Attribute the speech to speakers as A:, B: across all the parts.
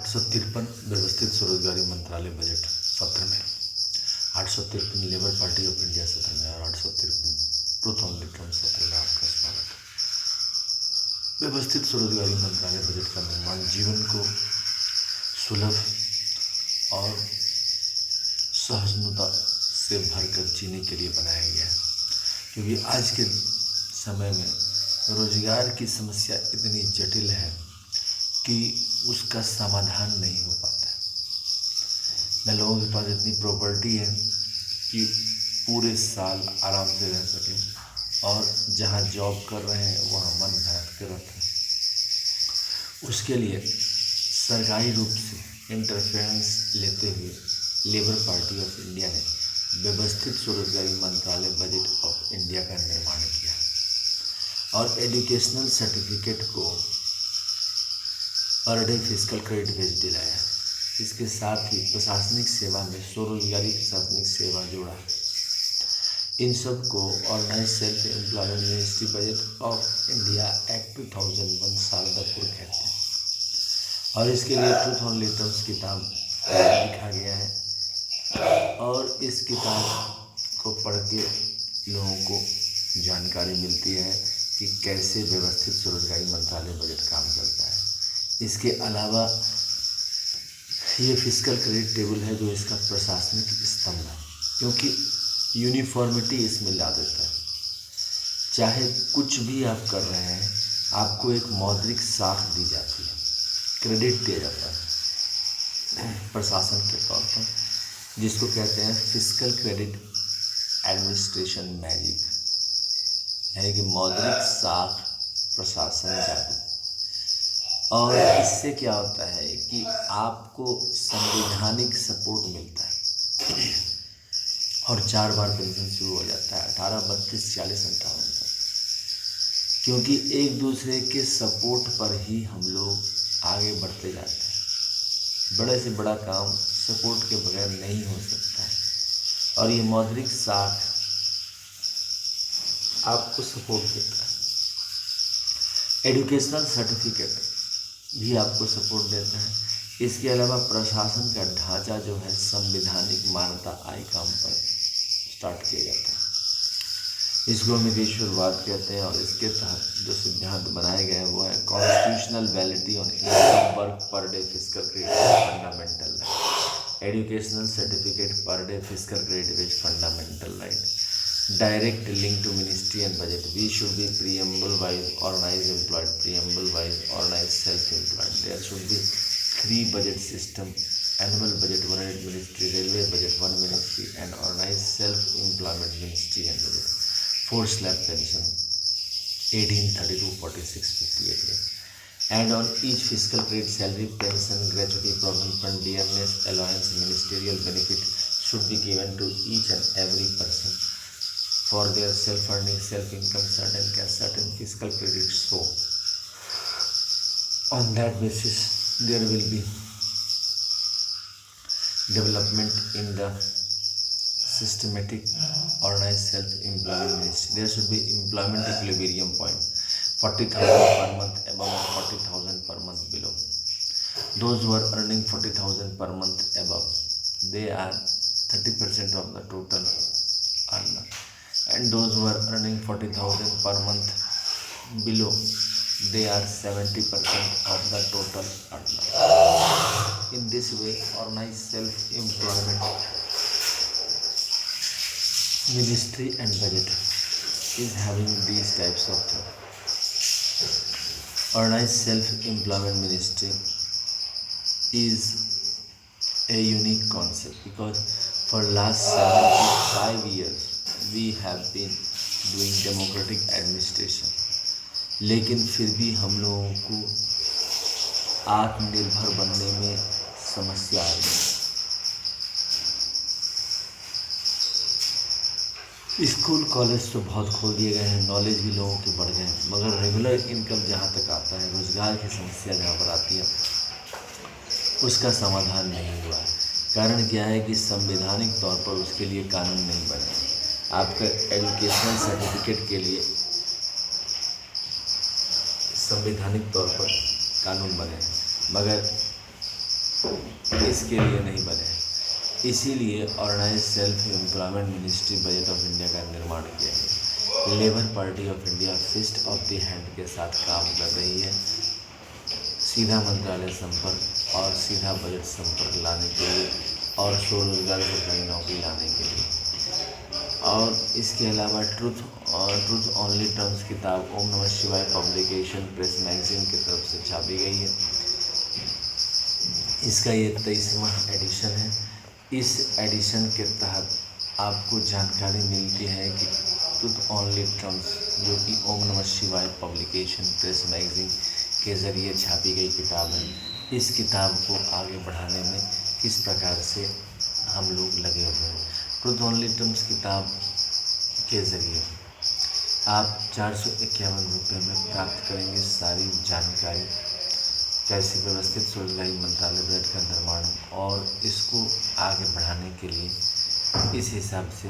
A: 853 व्यवस्थित स्वरोजगारी मंत्रालय बजट सत्र में 853 लेबर पार्टी ऑफ इंडिया सत्र में और 853 ट्रूथ ऑन रिटर्न सत्र में आपका स्वागत है। व्यवस्थित स्वरोजगारी मंत्रालय बजट का निर्माण जीवन को सुलभ और सहिष्णुता से भरकर जीने के लिए बनाया गया है, क्योंकि आज के समय में रोजगार की समस्या इतनी जटिल है कि उसका समाधान नहीं हो पाता है। न लोगों के पास इतनी प्रॉपर्टी है कि पूरे साल आराम से रह सकें और जहाँ जॉब कर रहे हैं वहाँ मन भटकते रहते हैं। उसके लिए सरकारी रूप से इंटरफेरेंस लेते हुए लेबर पार्टी ऑफ इंडिया ने व्यवस्थित स्वरोजगारी मंत्रालय बजट ऑफ इंडिया का निर्माण किया और एजुकेशनल सर्टिफिकेट को पर डे फिजिकल क्रेडिट भेज दिलाया। इसके साथ ही प्रशासनिक सेवा में स्वरोजगारी प्रशासनिक सेवा जोड़ा। इन सब को organise self employment ministry budget of India act 2001 Shardapur कहते हैं और इसके लिए ट्रूथ ऑन रिटर्न्स किताब लिखा गया है और इस किताब को पढ़ के लोगों को जानकारी मिलती है कि कैसे व्यवस्थित स्वरोजगारी मंत्रालय बजट काम करता है। इसके अलावा ये फिजिकल क्रेडिट टेबल है जो इसका प्रशासनिक स्तंभ है, क्योंकि यूनिफॉर्मिटी इसमें ला देता है। चाहे कुछ भी आप कर रहे हैं, आपको एक मौद्रिक साख दी जाती है, क्रेडिट दिया जाता है प्रशासन के तौर पर, जिसको कहते हैं फिजिकल क्रेडिट एडमिनिस्ट्रेशन मैजिक, यानी कि मौद्रिक साख प्रशासन जादू। और इससे क्या होता है कि आपको संवैधानिक सपोर्ट मिलता है और 4 बार पेंशन शुरू हो जाता है 18, 32, 40, 58 तक, क्योंकि एक दूसरे के सपोर्ट पर ही हम लोग आगे बढ़ते जाते हैं। बड़े से बड़ा काम सपोर्ट के बगैर नहीं हो सकता है और ये मौद्रिक साख आपको सपोर्ट देता है। एजुकेशनल सर्टिफिकेट भी आपको सपोर्ट देता है। इसके अलावा प्रशासन का ढांचा जो है संवैधानिक मान्यता आय काम पर स्टार्ट किया जाता है। इसको हम निवेशवाद कहते हैं और इसके तहत जो सिद्धांत बनाए गए हैं वो है constitutional validity on income work पर day physical credit fundamental right, educational certificate पर day physical credit is fundamental right, direct link to ministry and budget. We should be preamble wise organized employed, preamble wise organized self-employed. There should be 3 budget system: annual budget, 1 ministry, railway budget, 1 ministry, and organized self-employment ministry and budget. 4 slab pension, 18, 32, 46, 58. And on each fiscal credit, salary, pension, gratuity, provident fund, dearness, allowance, ministerial benefit should be given to each and every person for their self-earning, self-income, certain fiscal credits. So, on that basis, there will be development in the systematic organized self-employment ministry. There should be employment equilibrium point, 40,000 per month above and 40,000 per month below. Those who are earning 40,000 per month above, they are 30% of the total earner. And those who are earning 40,000 per month below, they are 70% of the total earner. In this way, organized self-employment ministry and budget is having these types of things. Organized self-employment ministry is a unique concept because for last 75 years we have been doing democratic administration, लेकिन फिर भी हम लोगों को आत्मनिर्भर बनने में समस्या आ रही है। स्कूल कॉलेज तो बहुत खोल दिए गए हैं, नॉलेज भी लोगों के बढ़ गए हैं, मगर रेगुलर इनकम जहाँ तक आता है, रोजगार की समस्या जहाँ पर आती है उसका समाधान नहीं हुआ है। कारण क्या है कि संवैधानिक तौर पर उसके लिए कानून नहीं बने। आपका एजुकेशनल सर्टिफिकेट के लिए संवैधानिक तौर पर कानून बने, मगर इसके लिए नहीं बने। इसीलिए organise self employment ministry budget of India का निर्माण किया गया। Labour party of India fist of the hand के साथ काम कर रही है, सीधा मंत्रालय संपर्क और सीधा बजट संपर्क लाने के लिए और स्वरोजगार सरकारी नौकरी लाने के लिए। और इसके अलावा ट्रूथ ओनली टर्म्स किताब ओम नमः शिवाय पब्लिकेशन प्रेस मैगजीन की तरफ से छापी गई है। इसका ये 23वां एडिशन है। इस एडिशन के तहत आपको जानकारी मिलती है कि ट्रूथ ओनली टर्म्स जो कि ओम नमः शिवाय पब्लिकेशन प्रेस मैगजीन के ज़रिए छापी गई किताब है, इस किताब को आगे बढ़ाने में किस प्रकार से हम लोग लगे हुए हैं। ट्रूथ ओनली टर्म्स किताब के ज़रिए आप 451 रुपये में प्राप्त करेंगे सारी जानकारी, कैसे व्यवस्थित स्वरोजगारी मंत्रालय बजट का निर्माण और इसको आगे बढ़ाने के लिए इस हिसाब से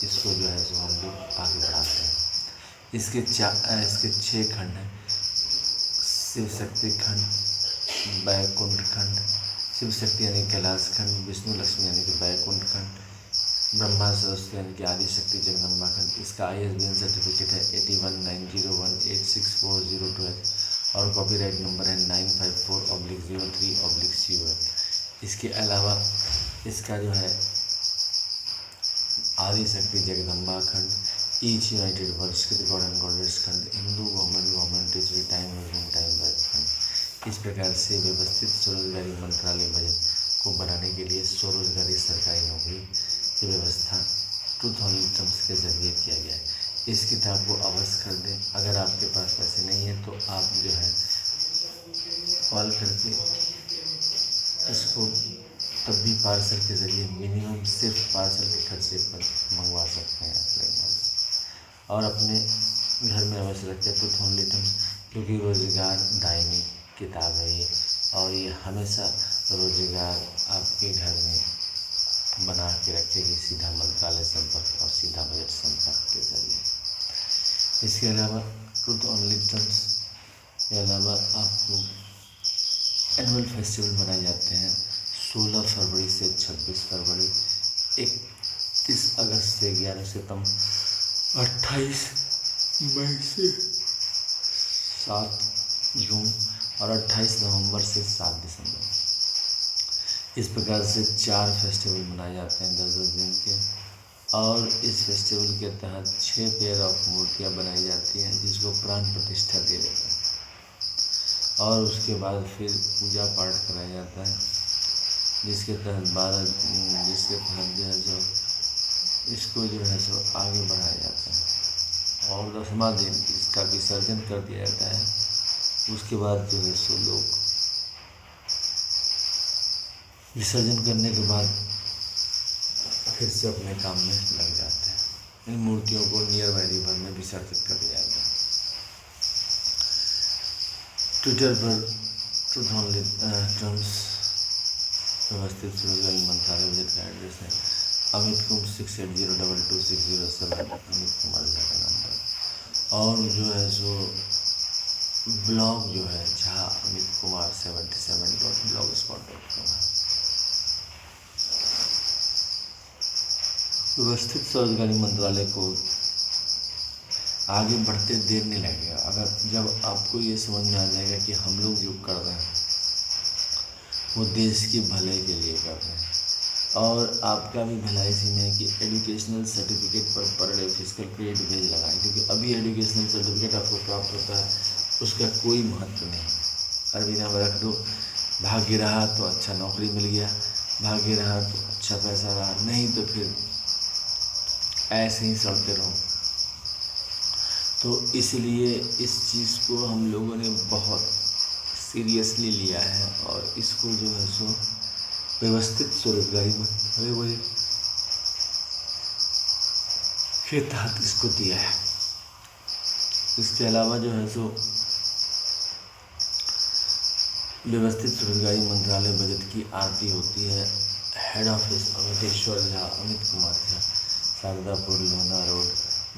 A: इसको जो है सो हम लोग आगे बढ़ाते हैं। इसके 6 खंड हैं। शिव शक्ति खंड, बैकुंठ खंड, शिव शक्ति यानी कैलाश खंड, विष्णु लक्ष्मी यानी कि बैकुंठ खंड, ब्रह्मा सरस्वती यानी कि आदि शक्ति जगदम्बा खंड। इसका ISBN सर्टिफिकेट है 8190186402 और कॉपीराइट नंबर है 954/03/COF। इसके अलावा इसका जो है आदि शक्ति जगदम्बा खंड, each united world god and goddess खंड, Hindu government teacher time back खंड। इस प्रकार से व्यवस्थित स्वरोजगारी मंत्रालय बजट को बनाने के लिए स्वरोजगारी सरकारी नौकरी की व्यवस्था ट्रूथ ओनली टर्म्स के जरिए किया गया है। इस किताब को अवश्य खरीदें। अगर आपके पास पैसे नहीं हैं तो आप जो है कॉल करके इसको तब भी पार्सल के ज़रिए मिनिमम सिर्फ पार्सल के खर्चे पर मंगवा सकते हैं अपने घर से और अपने घर में अवश्य रखें ट्रूथ ओनली टर्म्स, क्योंकि रोजगार दायनी किताब है ये और ये हमेशा रोजगार आपके घर में बना के रखेगी सीधा मंत्रालय संपर्क और सीधा बजट संपर्क के जरिए। इसके अलावा ट्रूथ ओनली टर्म्स के अलावा आपको एनुअल फेस्टिवल मनाए जाते हैं 16 फरवरी से 26 फरवरी, 31 अगस्त से 11 सितंबर, 28 मई से 7 जून और 28 नवंबर से 7 दिसंबर। इस प्रकार से 4 फेस्टिवल मनाए जाते हैं 10-10 दिन के और इस फेस्टिवल के तहत 6 पेयर ऑफ मूर्तियाँ बनाई जाती हैं जिसको प्राण प्रतिष्ठा दिया जाता है और उसके बाद फिर पूजा पाठ कराया जाता है जिसके तहत जो है जो इसको जो है सो आगे बढ़ाया जाता है और 10वां दिन इसका विसर्जन कर दिया जाता है। उसके बाद जो है सो लोग विसर्जन करने के बाद फिर से अपने काम में लग जाते हैं। इन मूर्तियों को नियर बाई रिवर में विसर्जित कर दिया जाता है। ट्विटर पर ट्रूथ ओनली टर्म्स व्यवस्थित स्वरोजगारी मंत्रालय बजट का एड्रेस है अमित कुमार 68022607 अमित कुमार झा का नाम पर और जो है सो ब्लॉग जो है झा अमित कुमार 77.blogspot.com है। व्यवस्थित स्वरोजगारी मंत्रालय को आगे बढ़ते देर नहीं लगेगा अगर जब आपको ये समझ में आ जाएगा कि हम लोग जो कर रहे हैं वो देश के भले के लिए कर रहे हैं और आपका भी भलाई इसी में है कि एजुकेशनल सर्टिफिकेट पर डे फिजिकल क्रेडिट भेज लगाएं, क्योंकि अभी एजुकेशनल सर्टिफिकेट आपको प्राप्त होता है उसका कोई महत्व नहीं। अरबीना में रख दो, भाग्य रहा तो अच्छा नौकरी मिल गया, भाग्य रहा तो अच्छा पैसा रहा, नहीं तो फिर ऐसे ही सड़ते रहो। तो इसलिए इस चीज़ को हम लोगों ने बहुत सीरियसली लिया है और इसको जो है सो व्यवस्थित स्वरोजगारी मंत्रालय के तहत इसको दिया है। इसके अलावा जो है सो व्यवस्थित स्वरोजगारी मंत्रालय बजट की आरती होती है head office Amiteshwar Jha Amit Kumar Jha, Shardapur Lohna road,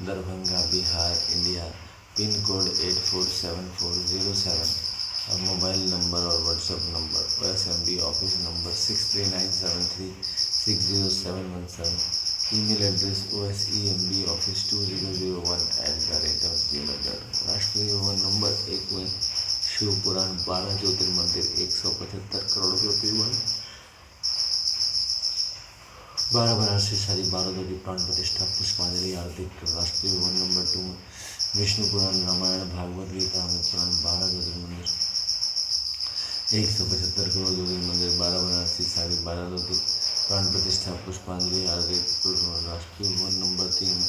A: Darbhanga Bihar India, pin code 847407। और मोबाइल नंबर और WhatsApp number OSMB office number 6397360717, email address osembaoffice2001@gmail.com। राष्ट्रीय भवन नंबर 1 में शिव पुराण 12 ज्योतिर्मंदिर 175 करोड़ रुपये 12 बनारसी साड़ी 12 की प्राण प्रतिष्ठा पुष्पांजलि आरती। राष्ट्रीय भवन नंबर 2 में विष्णु पुराण रामायण भागवत गीता अमृत पुराण 12 ज्योतिर्मंदिर 175 करोड़ ज्योतिर्मंदिर 12 बनारसी साड़ी 12 की प्राण प्रतिष्ठा पुष्पांजलि आरती। राष्ट्रीय भवन नंबर 3 में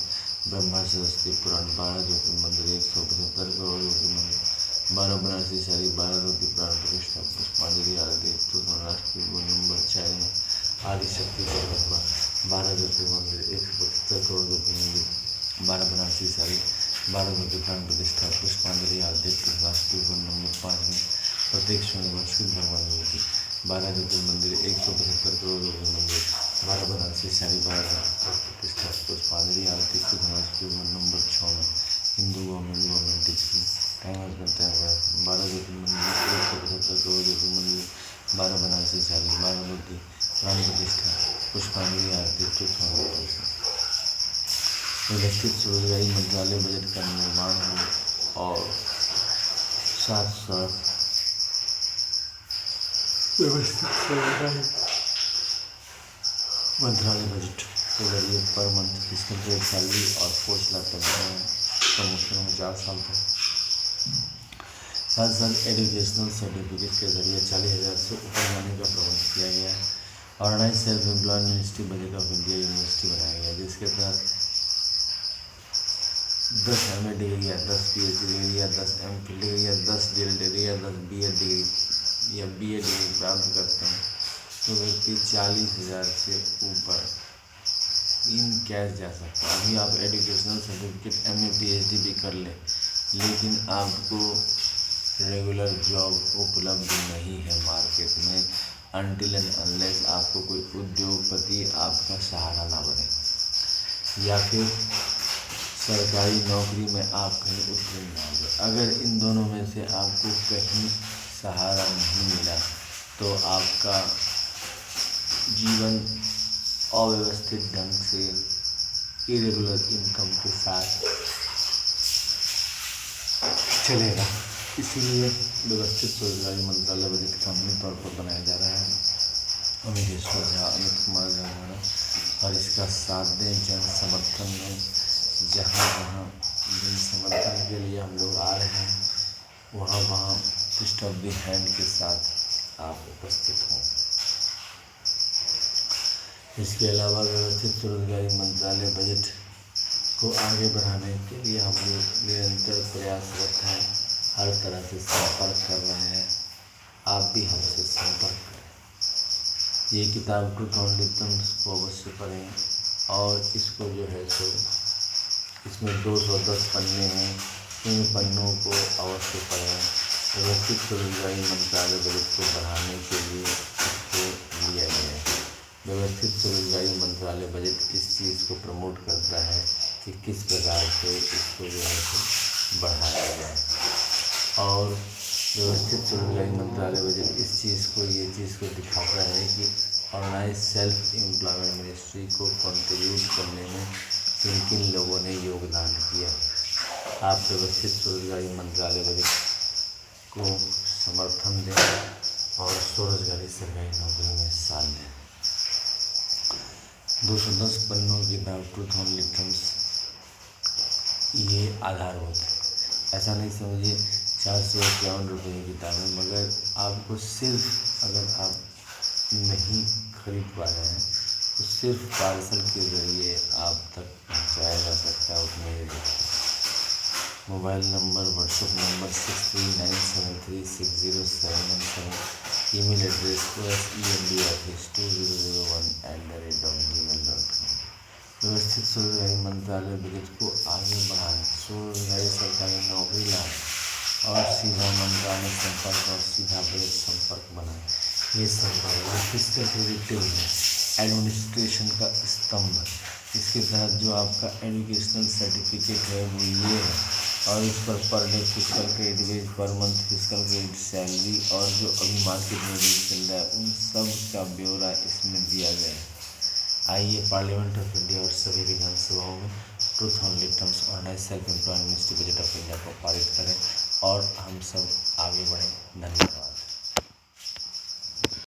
A: ब्रह्मा सरस्वती पुराण 12 ज्योतिर्मंदिर 175 करोड़ ज्योतिर्मंदिर 12 बनारसी साड़ी 12 की प्राण प्रतिष्ठा पुष्पांजलि आरती। राष्ट्रीय भवन नंबर 4 में आदिशक्ति परमात्मा 12 ज्योतिर्मंदिर 175 करोड़ ज्योतिर्मंदिर 12 बनारसी साड़ी 12 की प्राण प्रतिष्ठा पुष्पांजलि आरती। राष्ट्रीय भवन नंबर 5 में प्रत्येक शनिवार शुद्ध भगवान की 12 ज्योतिर्मंदिर 175 करोड़ ज्योतिर्मंदिर 12 बनारसी साड़ी 12 प्रतिष्ठा पुष्पांजलि आरती। राष्ट्रीय भवन नंबर 6 में हिंदू गवर्नमेंट डिग्री टाइम 12 ज्योतिर्मंदिर 175 करोड़ ज्योतिर्मंदिर 12 बनारसी साड़ी 12 की प्राण प्रतिष्ठा पुष्पांजलि आरती। व्यवस्थित रोजगारी मंत्रालय बजट का निर्माण हो और साथ साथ व्यवस्थित रोजगारी मंत्रालय बजट के जरिए पर मंथ फिजिकल ग्रेड सैलरी और 4 लाख प्रमोशन हो 4 साल तक। साथ साथ एजुकेशनल सर्टिफिकेट के जरिए 40,000 से ऊपर जाने का प्रबंध किया गया है। Organise self employed university budget of India university बनाया गया, जिसके तहत 10 MA डिग्री या 10 PhD डिग्री या 10 MPhil डिग्री या 10 DL डिग्री या 10 BEd डिग्री या BA डिग्री प्राप्त करते हैं तो व्यक्ति 40,000 से ऊपर इन कैश जा सकता है। अभी आप एजुकेशनल सर्टिफिकेट MA PhD भी कर लें, लेकिन आपको रेगुलर जॉब उपलब्ध नहीं है मार्केट में अनटिल एंड अनलेस आपको कोई उद्योगपति आपका सहारा ना बने या फिर सरकारी नौकरी में आप कहीं उत्तीर्ण ना हो। अगर इन दोनों में से आपको कहीं सहारा नहीं मिला तो आपका जीवन अव्यवस्थित ढंग से इरेगुलर इनकम के साथ चलेगा। इसीलिए व्यवस्थित रोजगारी मंत्रालय बजट कानूनी तौर पर बनाया जा रहा है। अमितेश्वर झा, अमित कुमार झा द्वारा, और इसका साथ दें जन समर्थन में। जहाँ जहाँ जन समर्थन के लिए हम लोग आ रहे हैं वहाँ फिस्ट ऑफ द हैंड के साथ आप उपस्थित हों। इसके अलावा व्यवस्थित रोजगारी मंत्रालय बजट को आगे बढ़ाने के लिए हम लोग निरंतर प्रयासरत हैं, हर तरह से संपर्क कर रहे हैं। आप भी हमसे संपर्क करें। ये किताब ट्रूथ ऑन लिटम्स को अवश्य पढ़ें और इसको जो है सो इसमें 210 पन्ने हैं, इन पन्नों को अवश्य पढ़ें। व्यवस्थित रोजगारी मंत्रालय बजट को बढ़ाने के लिए इसको लिया गया है। व्यवस्थित रोजगारी मंत्रालय बजट किस चीज़ को प्रमोट करता है कि किस प्रकार से इसको जो है बढ़ाया जाए, और व्यवस्थित रोजगारी मंत्रालय बजट इस चीज़ को दिखाता है कि ऑर्गेनाइज सेल्फ एम्प्लॉयमेंट मिनिस्ट्री को कंट्रीब्यूट करने में किन किन लोगों ने योगदान किया। आप व्यवस्थित रोजगारी मंत्रालय बजट को समर्थन दें और स्वरोजगारी सरकारी नौकरी में साथ दें। 210 पन्नों की किताब ट्रूथ ऑन लिटम्स ये आधारभूत है। ऐसा नहीं समझिए 451 रुपये की किताब है, मगर आपको सिर्फ अगर आप नहीं खरीद पा रहे हैं तो सिर्फ पार्सल के ज़रिए आप तक पहुंचाया जा सकता है उतने ही देर। Mobile number WhatsApp number 6397360717, email address osembaoffice2001@gmail.com। व्यवस्थित रोजगारी मंत्रालय बजट को आगे बढ़ाएं, स्वरोजगारी सरकारी नौकरी लाएं और सीधा मंत्रालय संपर्क और सीधा बजट संपर्क बनाएं। ये संपर्क फिजिकल प्रोडक्टिव है, एडमिनिस्ट्रेशन का स्तंभ। इसके तहत जो आपका एजुकेशनल सर्टिफिकेट है वो ये है और इस per day physical credit wage, per month physical credit, salary और जो अभी मार्केट में रेट चल रहा है उन सब का ब्यौरा इसमें दिया गया है। आइए पार्लियामेंट ऑफ इंडिया और सभी विधानसभाओं में truth only terms organise self employment ministry budget of India को पारित करें और हम सब आगे बढ़ें। धन्यवाद।